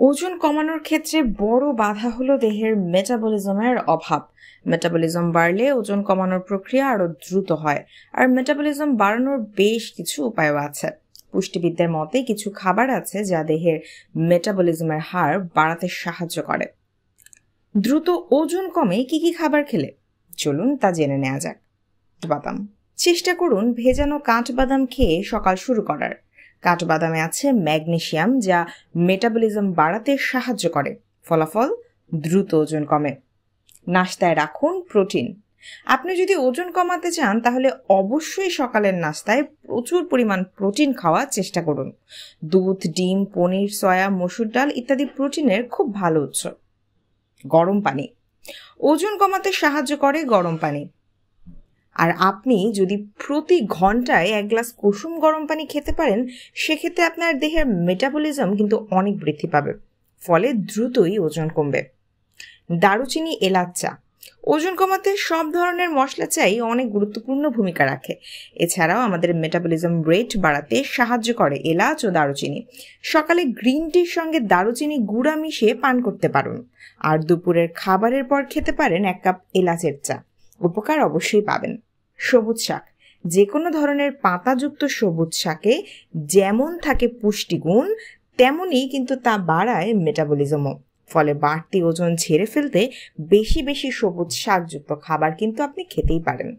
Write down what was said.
ওজন কমানোর ক্ষেত্রে বড় বাধা হলো দেহের মেটাবলিজমের অভাব। মেটাবলিজম বাড়লে ওজন কমানোর প্রক্রিয়া আরো দ্রুত হয়। আর মেটাবলিজম বাড়ানোর বেশ কিছু উপায়ও আছে। পুষ্টিবিদদের মতে কিছু খাবার আছে যা দেহের মেটাবলিজমের হার বাড়াতে সাহায্য করে। দ্রুত ওজন কমে কি কি খাবার খেলে চলুন তা জেনে নেওয়া যাক। বাদাম, চেষ্টা করুন ভেজানো কাঠবাদাম খেয়ে সকাল শুরু করার। কাঠবাদামে আছে ম্যাগনেসিয়াম, যা মেটাবলিজম বাড়াতে সাহায্য করে। ফলাফল, দ্রুত ওজন কমে। নাস্তায় রাখুন প্রোটিন। আপনি যদি ওজন কমাতে চান তাহলে অবশ্যই সকালের নাস্তায় প্রচুর পরিমাণ প্রোটিন খাওয়ার চেষ্টা করুন। দুধ, ডিম, পনির, সয়া, মসুর ডাল ইত্যাদি প্রোটিনের খুব ভালো উৎস। গরম পানি, ওজন কমাতে সাহায্য করে গরম পানি। আর আপনি যদি প্রতি ঘন্টায় 1 গ্লাস কুসুম গরম পানি খেতে পারেন, সেক্ষেত্রে আপনার দেহের মেটাবলিজম কিন্তু অনেক বৃদ্ধি পাবে, ফলে দ্রুতই ওজন কমবে। দারুচিনি, এলাচ চা, ওজন কমাতে সব ধরনের মশলা চাই অনেক গুরুত্বপূর্ণ ভূমিকা রাখে। এছাড়াও আমাদের মেটাবলিজম রেট বাড়াতে সাহায্য করে এলাচ ও দারুচিনি। সকালে গ্রিন টির সঙ্গে দারুচিনি গুঁড়া মিশিয়ে পান করতে পারুন। আর দুপুরের খাবারের পর খেতে পারেন 1 কাপ এলাচের চা। উপকার অবশ্যই পাবেন। সবুজ শাক, যে কোনো ধরনের পাতাযুক্ত সবুজ শাকে যেমন থাকে পুষ্টিগুণ, তেমনই কিন্তু তা বাড়ায় মেটাবলিজমও। ফলে বাড়তি ওজন ঝেড়ে ফেলতে বেশি বেশি সবুজ শাকযুক্ত খাবার কিন্তু আপনি খেতেই পারেন।